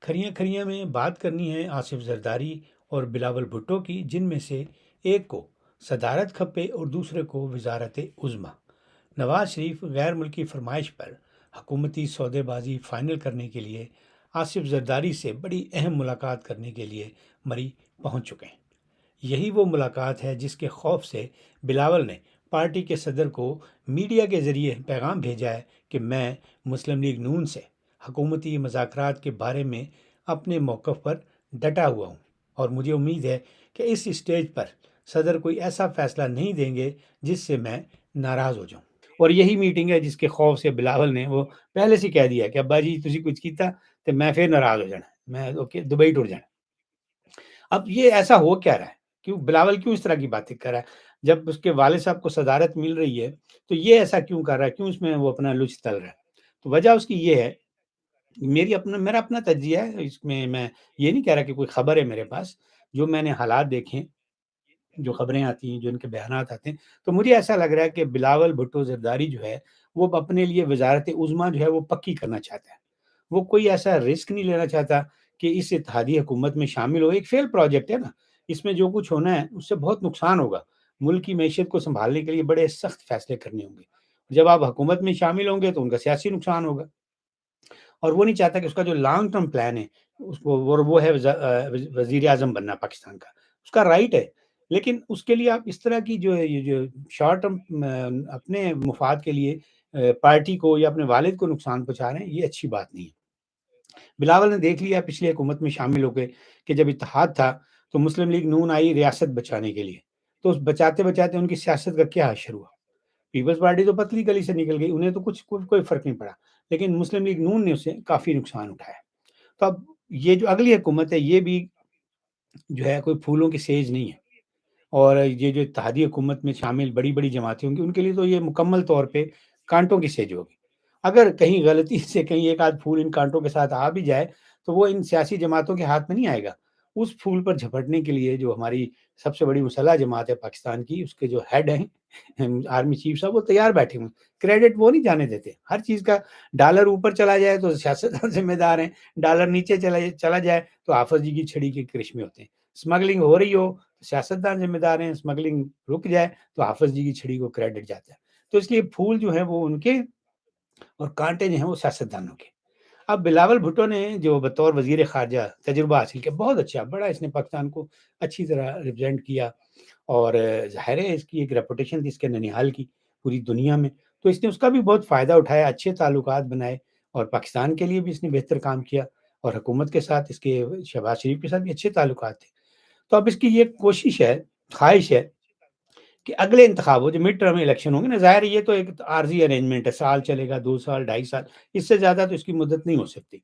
کھریاں کھریاں میں بات کرنی ہے آصف زرداری اور بلاول بھٹو کی، جن میں سے ایک کو صدارت کھپے اور دوسرے کو وزارت عظمیٰ۔ نواز شریف غیر ملکی فرمائش پر حکومتی سودے بازی فائنل کرنے کے لیے آصف زرداری سے بڑی اہم ملاقات کرنے کے لیے مری پہنچ چکے ہیں۔ یہی وہ ملاقات ہے جس کے خوف سے بلاول نے پارٹی کے صدر کو میڈیا کے ذریعے پیغام بھیجا ہے کہ میں مسلم لیگ نون سے حکومتی مذاکرات کے بارے میں اپنے موقف پر ڈٹا ہوا ہوں، اور مجھے امید ہے کہ اس اسٹیج پر صدر کوئی ایسا فیصلہ نہیں دیں گے جس سے میں ناراض ہو جاؤں۔ اور یہی میٹنگ ہے جس کے خوف سے بلاول نے وہ پہلے سے کہہ دیا کہ ابا جی تسی کچھ کیتا تو میں پھر ناراض ہو جانا، میں دبئی ٹر جانا۔ اب یہ ایسا ہو کیا رہا ہے؟ کیوں بلاول کیوں اس طرح کی باتیں کر رہا ہے؟ جب اس کے والد صاحب کو صدارت مل رہی ہے تو یہ ایسا کیوں کر رہا ہے؟ کیوں اس میں وہ اپنا لچ تل رہا ہے؟ تو وجہ اس کی یہ ہے، میرا اپنا تجزیہ ہے، اس میں میں یہ نہیں کہہ رہا کہ کوئی خبر ہے میرے پاس، جو میں نے حالات دیکھے، جو خبریں آتی ہیں، جو ان کے بیانات آتے ہیں، تو مجھے ایسا لگ رہا ہے کہ بلاول بھٹو زرداری جو ہے وہ اپنے لیے وزارت عظمیٰ جو ہے وہ پکی کرنا چاہتا ہے۔ وہ کوئی ایسا رسک نہیں لینا چاہتا کہ اس اتحادی حکومت میں شامل ہو۔ ایک فیل پروجیکٹ ہے نا، اس میں جو کچھ ہونا ہے اس سے بہت نقصان ہوگا۔ ملک کی معیشت کو سنبھالنے کے لیے بڑے سخت فیصلے کرنے ہوں گے۔ جب آپ حکومت میں شامل ہوں گے تو ان کا سیاسی نقصان ہوگا، اور وہ نہیں چاہتا کہ اس کا جو لانگ ٹرم پلان ہے اس کو وہ ہے وزیر اعظم بننا پاکستان کا، اس کا رائٹ ہے، لیکن اس کے لیے آپ اس طرح کی جو ہے یہ جو شارٹ ٹرم اپنے مفاد کے لیے پارٹی کو یا اپنے والد کو نقصان پہنچا رہے ہیں، یہ اچھی بات نہیں ہے۔ بلاول نے دیکھ لیا پچھلی حکومت میں شامل ہو کے کہ جب اتحاد تھا تو مسلم لیگ نون آئی ریاست بچانے کے لیے، تو اس بچاتے بچاتے ان کی سیاست کا کیا حشر ہوا؟ پیپلز پارٹی تو پتلی گلی سے نکل گئی، انہیں تو کوئی فرق نہیں پڑا، لیکن مسلم لیگ نون نے اسے کافی نقصان اٹھایا۔ تو اب یہ جو اگلی حکومت ہے یہ بھی جو ہے کوئی پھولوں کی سیج نہیں ہے، اور یہ جو اتحادی حکومت میں شامل بڑی بڑی جماعتیں ہوں گی ان کے لیے تو یہ مکمل طور پہ کانٹوں کی سیج ہوگی۔ اگر کہیں غلطی سے کہیں ایک آدھ پھول ان کانٹوں کے ساتھ آ بھی جائے تو وہ ان سیاسی جماعتوں کے ہاتھ میں نہیں آئے گا۔ اس پھول پر جھپٹنے کے لیے جو ہماری سب سے بڑی مسلح جماعت ہے پاکستان کی، اس کے جو ہیڈ ہیں آرمی چیف صاحب، وہ تیار بیٹھے ہوئے ہیں، کریڈٹ وہ نہیں جانے دیتے۔ ہر چیز کا ڈالر اوپر چلا جائے تو سیاستدان ذمہ دار ہیں، ڈالر نیچے چلا جائے تو حافظ جی کی چھڑی کے کرشمے ہوتے ہیں۔ اسمگلنگ ہو رہی ہو تو سیاستدان ذمہ دار ہیں، اسمگلنگ رک جائے تو حافظ جی کی چھڑی کو کریڈٹ جاتا ہے۔ تو اس لیے پھول جو ہیں وہ ان کے اور کانٹے جو ہیں وہ سیاستدانوں کے۔ اب بلاول بھٹو نے جو بطور وزیر خارجہ تجربہ حاصل کیا، بہت اچھا، بڑا اس نے پاکستان کو اچھی طرح ریپرزینٹ کیا، اور ظاہر ہے اس کی ایک ریپوٹیشن تھی اس کے ننیہال کی پوری دنیا میں، تو اس نے اس کا بھی بہت فائدہ اٹھایا، اچھے تعلقات بنائے، اور پاکستان کے لیے بھی اس نے بہتر کام کیا، اور حکومت کے ساتھ، اس کے شہباز شریف کے ساتھ بھی اچھے تعلقات تھے۔ تو اب اس کی یہ کوشش ہے، خواہش ہے کہ اگلے انتخاب ہو جو مڈ ٹرم الیکشن ہوں گے نا، ظاہر ہے یہ تو ایک عارضی ارینجمنٹ ہے، سال چلے گا، 2 سال، 2.5 سال، اس سے زیادہ تو اس کی مدت نہیں ہو سکتی۔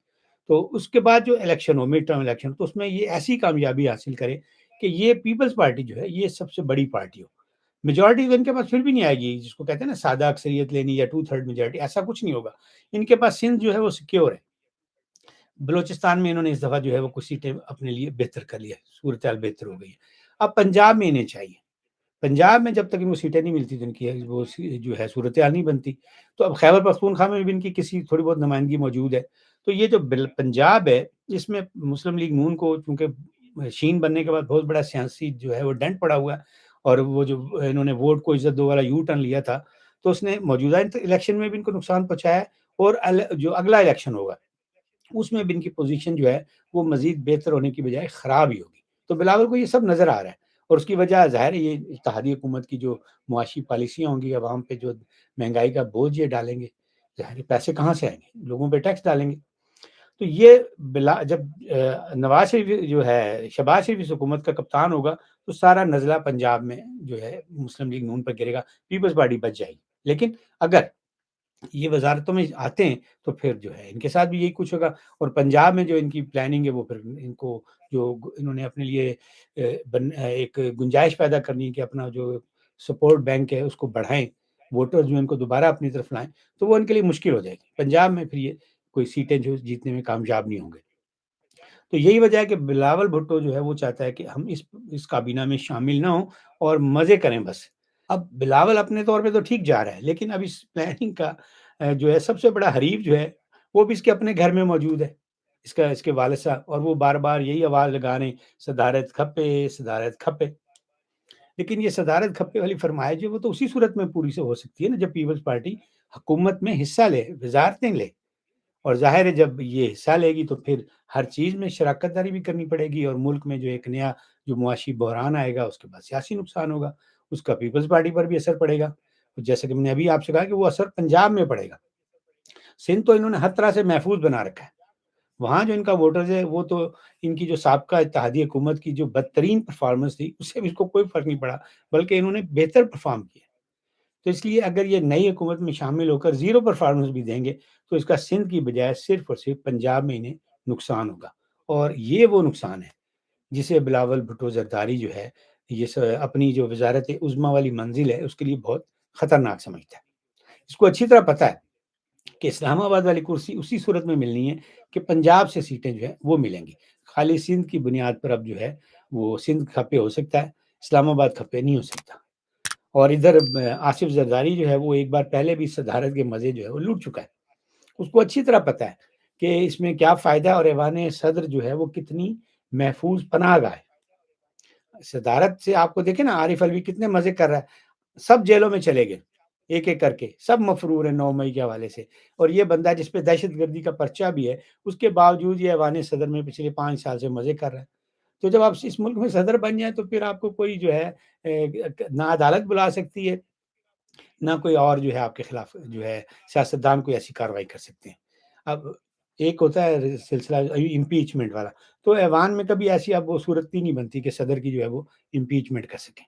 تو اس کے بعد جو الیکشن ہو، مڈ ٹرم الیکشن، تو اس میں یہ ایسی کامیابی حاصل کرے کہ یہ پیپلز پارٹی جو ہے یہ سب سے بڑی پارٹی ہو۔ میجورٹی تو ان کے پاس پھر بھی نہیں آئے گی، جس کو کہتے ہیں نا سادہ اکثریت لینی یا 2/3 میجورٹی، ایسا کچھ نہیں ہوگا۔ ان کے پاس سندھ جو ہے وہ سیکیور ہے، بلوچستان میں انہوں نے اس دفعہ جو ہے وہ کچھ سیٹیں اپنے لیے بہتر کر لیا، صورتحال بہتر ہو گئی ہے۔ اب پنجاب میں انہیں چاہیے، پنجاب میں جب تک ان کو سیٹیں نہیں ملتی تو ان کی وہ جو ہے صورتحال نہیں بنتی۔ تو اب خیبر پختونخوا میں بھی ان کی کسی تھوڑی بہت نمائندگی موجود ہے۔ تو یہ جو پنجاب ہے اس میں مسلم لیگ نون کو چونکہ شین بننے کے بعد بہت بڑا سیاسی جو ہے وہ ڈنٹ پڑا ہوا ہے، اور وہ جو انہوں نے ووٹ کو عزت دو والا یو ٹرن لیا تھا، تو اس نے موجودہ الیکشن میں بھی ان کو نقصان پہنچایا ہے، اور جو اگلا الیکشن ہوگا اس میں بھی ان کی پوزیشن جو ہے وہ مزید بہتر ہونے کی بجائے خراب ہی ہوگی۔ تو بلاول کو یہ سب نظر آ رہا ہے، اور اس کی وجہ ظاہر ہے یہ اتحادی حکومت کی جو معاشی پالیسیاں ہوں گی، عوام پہ جو مہنگائی کا بوجھ یہ ڈالیں گے، ظاہر ہے پیسے کہاں سے آئیں گے، لوگوں پہ ٹیکس ڈالیں گے۔ تو یہ جب نواز شریف جو ہے شہباز شریف اس حکومت کا کپتان ہوگا تو سارا نزلہ پنجاب میں جو ہے مسلم لیگ نون پر گرے گا، پیپلز پارٹی بچ جائے گی۔ لیکن اگر یہ وزارتوں میں آتے ہیں تو پھر جو ہے ان کے ساتھ بھی یہی کچھ ہوگا، اور پنجاب میں جو ان کی پلاننگ ہے وہ پھر ان کو جو انہوں نے اپنے لیے ایک گنجائش پیدا کرنی ہے کہ اپنا جو سپورٹ بینک ہے اس کو بڑھائیں، ووٹر جو ان کو دوبارہ اپنی طرف لائیں، تو وہ ان کے لیے مشکل ہو جائے گی۔ پنجاب میں پھر یہ کوئی سیٹیں جو جیتنے میں کامیاب نہیں ہوں گے۔ تو یہی وجہ ہے کہ بلاول بھٹو جو ہے وہ چاہتا ہے کہ ہم اس کابینہ میں شامل نہ ہوں اور مزے کریں بس۔ اب بلاول اپنے طور پہ تو ٹھیک جا رہا ہے، لیکن اب اس پلاننگ کا جو ہے سب سے بڑا حریف جو ہے وہ بھی اس کے اپنے گھر میں موجود ہے۔ اس کے والد صاحب، اور وہ بار بار یہی آواز لگا رہے ہیں، صدارت کھپے، صدارت کھپے۔ لیکن یہ صدارت کھپے والی فرمائش جو ہے وہ تو اسی صورت میں پوری سے ہو سکتی ہے نا جب پیپلز پارٹی حکومت میں حصہ لے، وزارتیں لے، اور ظاہر ہے جب یہ حصہ لے گی تو پھر ہر چیز میں شراکت داری بھی کرنی پڑے گی، اور ملک میں جو ایک نیا جو معاشی بحران آئے گا اس کے بعد سیاسی نقصان ہوگا، اس کا پیپلز پارٹی پر بھی اثر پڑے گا۔ جیسے کہ میں نے ابھی آپ سے کہا کہ وہ اثر پنجاب میں پڑے گا۔ سندھ تو انہوں نے ہر طرح سے محفوظ بنا رکھا ہے، وہاں جو ان کا ووٹرز ہے وہ تو ان کی جو سابقہ اتحادی حکومت کی جو بدترین پرفارمنس تھی اس سے بھی اس کو کوئی فرق نہیں پڑا، بلکہ انہوں نے بہتر پرفارم کیا۔ تو اس لیے اگر یہ نئی حکومت میں شامل ہو کر زیرو پرفارمنس بھی دیں گے تو اس کا سندھ کی بجائے صرف اور صرف پنجاب میں انہیں نقصان ہوگا، اور یہ وہ نقصان ہے جسے بلاول بھٹو زرداری جو ہے یہ اپنی جو وزارت عظمیٰ والی منزل ہے اس کے لیے بہت خطرناک سمجھتا ہے۔ اس کو اچھی طرح پتہ ہے کہ اسلام آباد والی کرسی اسی صورت میں ملنی ہے کہ پنجاب سے سیٹیں جو ہے وہ ملیں گی، خالی سندھ کی بنیاد پر اب جو ہے وہ سندھ کھپے ہو سکتا ہے، اسلام آباد کھپے نہیں ہو سکتا۔ اور ادھر آصف زرداری جو ہے وہ ایک بار پہلے بھی صدارت کے مزے جو ہے وہ لوٹ چکا ہے، اس کو اچھی طرح پتہ ہے کہ اس میں کیا فائدہ ہے اور ایوان صدر جو ہے وہ کتنی محفوظ پناہ گاہ ہے۔ صدارت سے آپ کو دیکھیں نا، عارف الوی کتنے مزے کر رہا ہے، سب جیلوں میں چلے گئے ایک ایک کر کے، سب مفرور ہیں 9 مئی کے حوالے سے، اور یہ بندہ جس پہ دہشت گردی کا پرچہ بھی ہے اس کے باوجود یہ ایوان صدر میں پچھلے 5 سال سے مزے کر رہا ہے۔ تو جب آپ اس ملک میں صدر بن جائیں تو پھر آپ کو کوئی جو ہے نہ عدالت بلا سکتی ہے، نہ کوئی اور جو ہے آپ کے خلاف جو ہے سیاستدان کوئی ایسی کارروائی کر سکتے ہیں۔ اب ایک ہوتا ہے سلسلہ امپیچمنٹ والا، تو ایوان میں کبھی ایسی اب وہ صورت ہی نہیں بنتی کہ صدر کی جو ہے وہ امپیچمنٹ کر سکیں۔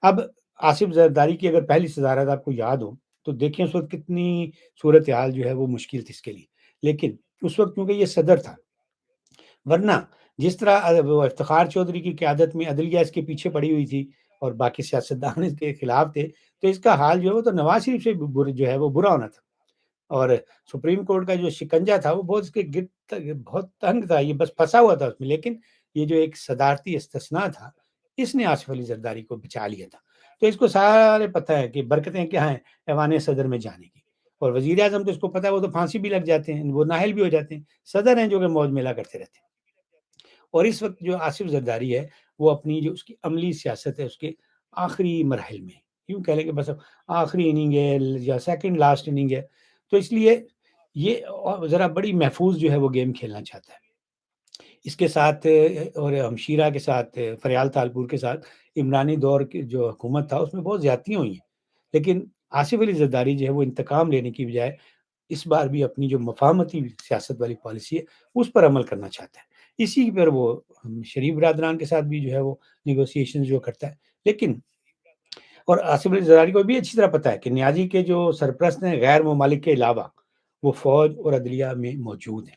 اب آصف زرداری کی اگر پہلی صدارت آپ کو یاد ہو تو دیکھیں اس وقت کتنی صورتحال جو ہے وہ مشکل تھی اس کے لیے، لیکن اس وقت کیونکہ یہ صدر تھا، ورنہ جس طرح وہ افتخار چودھری کی قیادت میں عدلیہ اس کے پیچھے پڑی ہوئی تھی اور باقی سیاستدان اس کے خلاف تھے، تو اس کا حال جو ہے وہ تو نواز شریف سے جو ہے وہ برا ہونا تھا، اور سپریم کورٹ کا جو شکنجہ تھا وہ بہت اس کے گرد بہت تنگ تھا، یہ بس پھنسا ہوا تھا اس میں، لیکن یہ جو ایک صدارتی استثناء تھا اس نے آصف علی زرداری کو بچا لیا تھا۔ تو اس کو سارے پتہ ہے کہ برکتیں کیا ہیں ایوان صدر میں جانے کی، اور وزیر اعظم تو اس کو پتہ ہے وہ تو پھانسی بھی لگ جاتے ہیں، وہ نااہل بھی ہو جاتے ہیں، صدر ہیں جو کہ موج میلہ کرتے رہتے ہیں۔ اور اس وقت جو آصف زرداری ہے وہ اپنی جو اس کی عملی سیاست ہے اس کے آخری مراحل میں، یوں کہہ لیں کہ بس اب آخری اننگ ہے یا سیکنڈ لاسٹ اننگ ہے، تو اس لیے یہ ذرا بڑی محفوظ جو ہے وہ گیم کھیلنا چاہتا ہے۔ اس کے ساتھ اور ہمشیرہ کے ساتھ فریال تالپور کے ساتھ عمرانی دور کی جو حکومت تھا اس میں بہت زیادتیاں ہوئی ہیں، لیکن آصف علی زرداری جو ہے وہ انتقام لینے کی بجائے اس بار بھی اپنی جو مفاہمتی سیاست والی پالیسی ہے اس پر عمل کرنا چاہتا ہے، اسی پر وہ شریف برادران کے ساتھ بھی جو ہے وہ نیگوسیشن جو کرتا ہے، لیکن اور آصف علی زرداری کو بھی اچھی طرح پتہ ہے کہ نیازی کے جو سرپرست ہیں غیر ممالک کے علاوہ وہ فوج اور عدلیہ میں موجود ہیں،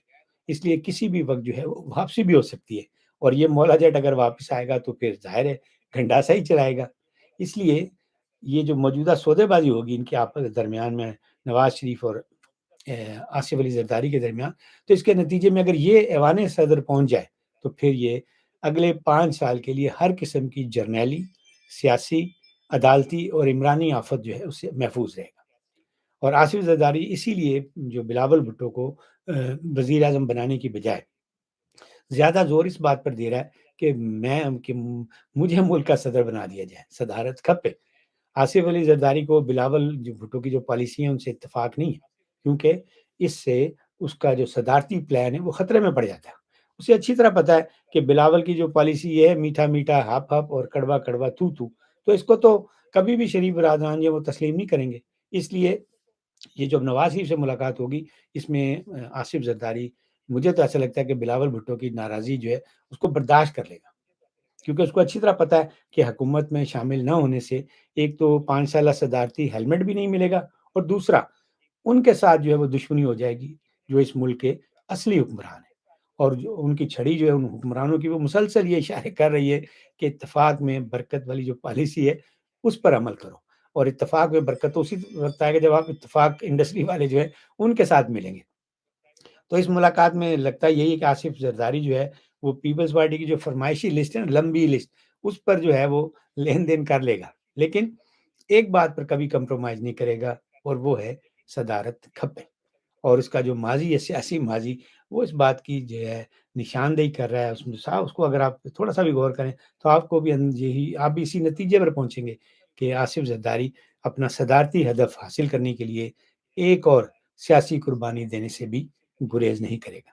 اس لیے کسی بھی وقت جو ہے وہ واپسی بھی ہو سکتی ہے، اور یہ مولا جٹ اگر واپس آئے گا تو پھر ظاہر ہے گھنڈاسا ہی چلائے گا۔ اس لیے یہ جو موجودہ سودے بازی ہوگی ان کے آپس درمیان میں، نواز شریف اور آصف علی زرداری کے درمیان، تو اس کے نتیجے میں اگر یہ ایوان صدر پہنچ جائے تو پھر یہ اگلے 5 سال کے لیے ہر قسم کی جرنیلی، سیاسی، عدالتی اور عمرانی آفت جو ہے اس سے محفوظ رہے گا۔ اور آصف زرداری اسی لیے جو بلاول بھٹو کو وزیر اعظم بنانے کی بجائے زیادہ زور اس بات پر دے رہا ہے کہ مجھے ملک کا صدر بنا دیا جائے، صدارت کھپے۔ آصف علی زرداری کو بلاول جو بھٹو کی جو پالیسی ہیں ان سے اتفاق نہیں ہے، کیونکہ اس سے اس کا جو صدارتی پلان ہے وہ خطرے میں پڑ جاتا ہے۔ اسے اچھی طرح پتا ہے کہ بلاول کی جو پالیسی ہے میٹھا میٹھا ہپ ہپ اور کڑوا کڑوا تو اس کو تو کبھی بھی شریف برادران جو وہ تسلیم نہیں کریں گے، اس لیے یہ جو نواز شریف سے ملاقات ہوگی اس میں آصف زرداری، مجھے تو ایسا لگتا ہے کہ بلاول بھٹو کی ناراضی جو ہے اس کو برداشت کر لے گا، کیونکہ اس کو اچھی طرح پتا ہے کہ حکومت میں شامل نہ ہونے سے ایک تو 5 سالہ صدارتی ہیلمٹ بھی نہیں ملے گا، اور دوسرا ان کے ساتھ جو ہے وہ دشمنی ہو جائے گی جو اس ملک کے اصلی حکمران ہیں، اور جو ان کی چھڑی جو ہے ان حکمرانوں کی وہ مسلسل یہ اشارے کر رہی ہے کہ اتفاق میں برکت والی جو پالیسی ہے اس پر عمل کرو، اور اتفاق میں برکت تو اسی وقت آئے گا جب آپ اتفاق انڈسٹری والے جو ہے ان کے ساتھ ملیں گے۔ تو اس ملاقات میں لگتا ہے یہی کہ آصف زرداری جو ہے وہ پیپلز پارٹی کی جو فرمائشی لسٹ ہے نا، لمبی لسٹ، اس پر جو ہے وہ لین دین کر لے گا، لیکن ایک بات پر کبھی کمپرومائز نہیں کرے گا، اور وہ ہے صدارت کھپے۔ اور اس کا جو ماضی ہے سیاسی ماضی وہ اس بات کی جو ہے نشاندہی کر رہا ہے، اس میں صاف اس کو اگر آپ تھوڑا سا بھی غور کریں تو آپ کو بھی یہی آپ بھی اسی نتیجے پر پہنچیں گے کہ آصف زرداری اپنا صدارتی ہدف حاصل کرنے کے لیے ایک اور سیاسی قربانی دینے سے بھی گریز نہیں کرے گا۔